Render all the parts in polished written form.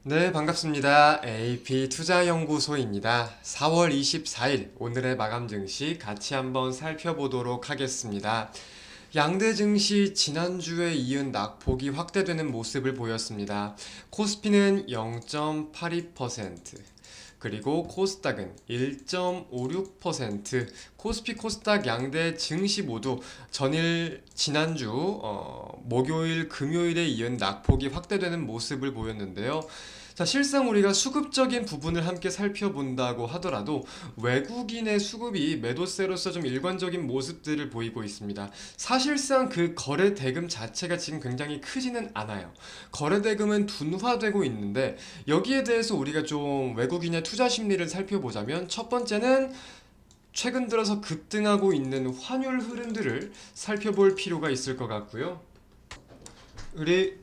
네, 반갑습니다. AP투자연구소입니다. 4월 24일 오늘의 마감 증시 같이 한번 살펴보도록 하겠습니다. 양대 증시 지난주에 이은 낙폭이 확대되는 모습을 보였습니다. 코스피는 0.82%, 그리고 코스닥은 1.56%, 코스피 코스닥 양대 증시 모두 지난주 목요일 금요일에 이은 낙폭이 확대되는 모습을 보였는데요. 자, 실상 우리가 수급적인 부분을 함께 살펴본다고 하더라도 외국인의 수급이 매도세로서 좀 일관적인 모습들을 보이고 있습니다. 사실상 그 거래 대금 자체가 지금 굉장히 크지는 않아요. 거래 대금은 둔화되고 있는데, 여기에 대해서 우리가 좀 외국인의 투자 심리를 살펴보자면, 첫 번째는 최근 들어서 급등하고 있는 환율 흐름들을 살펴볼 필요가 있을 것 같고요. 우리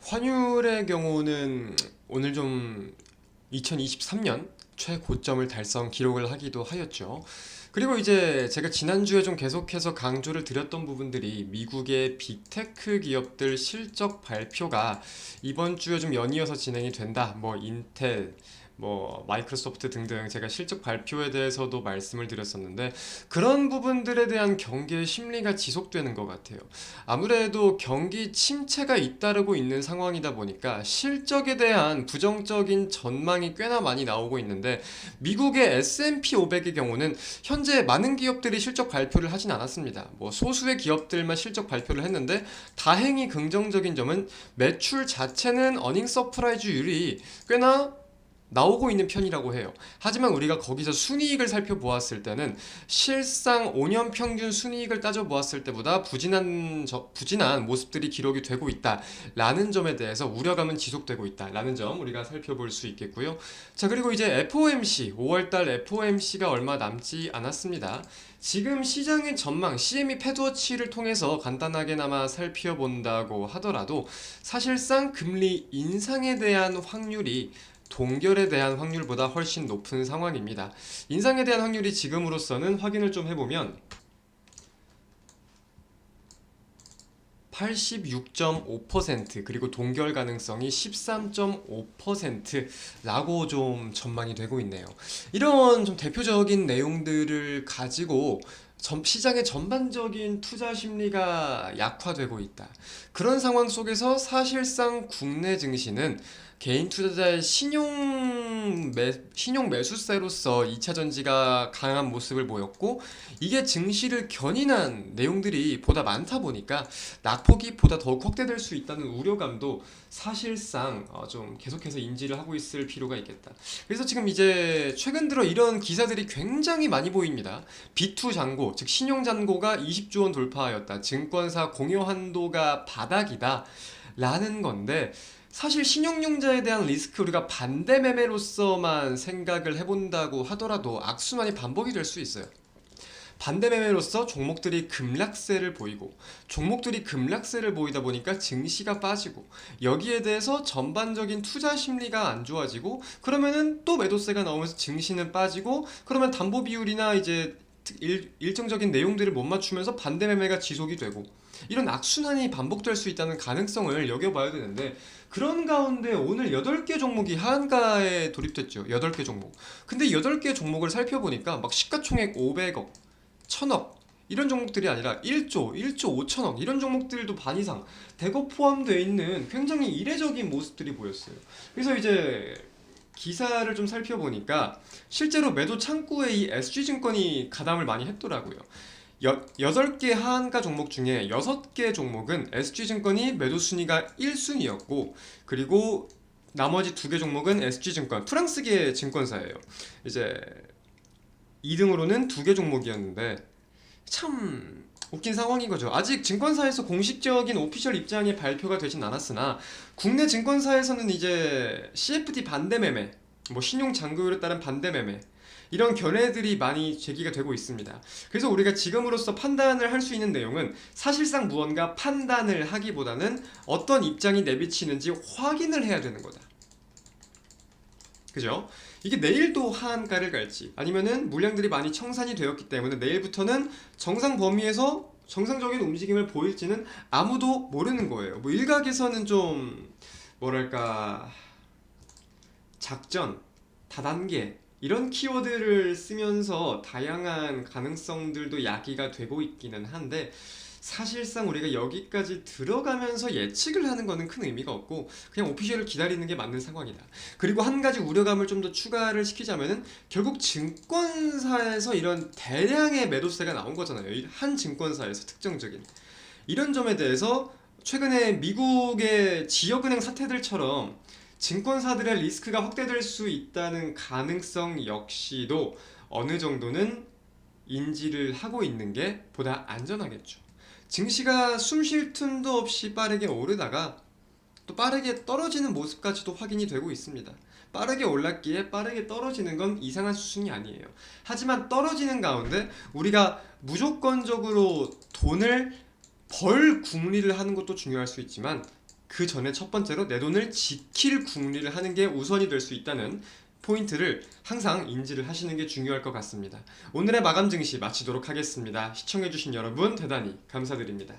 환율의 경우는 오늘 좀 2023년 최고점을 달성 기록을 하기도 하였죠. 그리고 이제 제가 지난주에 좀 계속해서 강조를 드렸던 부분들이, 미국의 빅테크 기업들 실적 발표가 이번 주에 좀 연이어서 진행이 된다. 뭐 인텔, 뭐 마이크로소프트 등등 제가 실적 발표에 대해서도 말씀을 드렸었는데, 그런 부분들에 대한 경계 심리가 지속되는 것 같아요. 아무래도 경기 침체가 잇따르고 있는 상황이다 보니까 실적에 대한 부정적인 전망이 꽤나 많이 나오고 있는데, 미국의 S&P 500의 경우는 현재 많은 기업들이 실적 발표를 하진 않았습니다. 뭐 소수의 기업들만 실적 발표를 했는데, 다행히 긍정적인 점은 매출 자체는 어닝 서프라이즈율이 꽤나 나오고 있는 편이라고 해요. 하지만 우리가 거기서 순이익을 살펴보았을 때는 실상 5년 평균 순이익을 따져보았을 때보다 부진한 모습들이 기록이 되고 있다라는 점에 대해서 우려감은 지속되고 있다라는 점 우리가 살펴볼 수 있겠고요. 자, 그리고 이제 FOMC, 5월달 FOMC가 얼마 남지 않았습니다. 지금 시장의 전망, CME 패드워치를 통해서 간단하게나마 살펴본다고 하더라도, 사실상 금리 인상에 대한 확률이 동결에 대한 확률보다 훨씬 높은 상황입니다. 인상에 대한 확률이 지금으로서는 확인을 좀 해보면 86.5%, 그리고 동결 가능성이 13.5%라고 좀 전망이 되고 있네요. 이런 좀 대표적인 내용들을 가지고 시장의 전반적인 투자 심리가 약화되고 있다. 그런 상황 속에서 사실상 국내 증시는 개인 투자자의 신용 매수세로서 2차 전지가 강한 모습을 보였고, 이게 증시를 견인한 내용들이 보다 많다 보니까 낙폭이 보다 더욱 확대될 수 있다는 우려감도 사실상 좀 계속해서 인지를 하고 있을 필요가 있겠다. 그래서 지금 이제 최근 들어 이런 기사들이 굉장히 많이 보입니다. B2 잔고, 즉 신용 잔고가 20조 원 돌파하였다. 증권사 공여 한도가 바닥이다. 라는 건데, 사실 신용융자에 대한 리스크, 우리가 반대 매매로서만 생각을 해본다고 하더라도 악순환이 반복이 될 수 있어요. 반대 매매로서 종목들이 급락세를 보이다 보니까 증시가 빠지고, 여기에 대해서 전반적인 투자 심리가 안 좋아지고, 그러면은 또 매도세가 나오면서 증시는 빠지고, 그러면 담보 비율이나 이제 일정적인 내용들을 못 맞추면서 반대 매매가 지속이 되고, 이런 악순환이 반복될 수 있다는 가능성을 여겨봐야 되는데, 그런 가운데 오늘 8개 종목이 하한가에 돌입됐죠. 8개 종목. 근데 8개 종목을 살펴보니까 막 시가총액 500억, 1000억 이런 종목들이 아니라 1조, 1조 5천억 이런 종목들도 반 이상 대거 포함되어 있는 굉장히 이례적인 모습들이 보였어요. 그래서 이제 기사를 좀 살펴보니까 실제로 매도 창구에 이 SG증권이 가담을 많이 했더라고요. 8개 하한가 종목 중에 6개 종목은 SG증권이 매도 순위가 1순위였고, 그리고 나머지 2개 종목은 SG증권, 프랑스계 증권사예요. 이제 2등으로는 2개 종목이었는데, 참 웃긴 상황인 거죠. 아직 증권사에서 공식적인 오피셜 입장이 발표가 되진 않았으나, 국내 증권사에서는 이제 CFD 반대 매매, 뭐 신용 잔고율에 따른 반대 매매, 이런 견해들이 많이 제기가 되고 있습니다. 그래서 우리가 지금으로서 판단을 할 수 있는 내용은, 사실상 무언가 판단을 하기보다는 어떤 입장이 내비치는지 확인을 해야 되는 거다. 그죠? 이게 내일도 하한가를 갈지, 아니면은 물량들이 많이 청산이 되었기 때문에 내일부터는 정상 범위에서 정상적인 움직임을 보일지는 아무도 모르는 거예요. 뭐 일각에서는 좀 뭐랄까 작전, 다단계 이런 키워드를 쓰면서 다양한 가능성들도 야기가 되고 있기는 한데 사실상 우리가 여기까지 들어가면서 예측을 하는 거는 큰 의미가 없고 그냥 오피셜을 기다리는 게 맞는 상황이다. 그리고 한 가지 우려감을 좀 더 추가를 시키자면은 결국 증권사에서 이런 대량의 매도세가 나온 거잖아요. 한 증권사에서 특정적인 이런 점에 대해서 최근에 미국의 지역은행 사태들처럼 증권사들의 리스크가 확대될 수 있다는 가능성 역시도 어느 정도는 인지를 하고 있는 게 보다 안전하겠죠. 증시가 숨쉴 틈도 없이 빠르게 오르다가 또 빠르게 떨어지는 모습까지도 확인이 되고 있습니다. 빠르게 올랐기에 빠르게 떨어지는 건 이상한 수순이 아니에요. 하지만 떨어지는 가운데 우리가 무조건적으로 돈을 벌 궁리를 하는 것도 중요할 수 있지만 그 전에 첫 번째로 내 돈을 지킬 궁리를 하는 게 우선이 될 수 있다는 포인트를 항상 인지를 하시는 게 중요할 것 같습니다. 오늘의 마감 증시 마치도록 하겠습니다. 시청해주신 여러분 대단히 감사드립니다.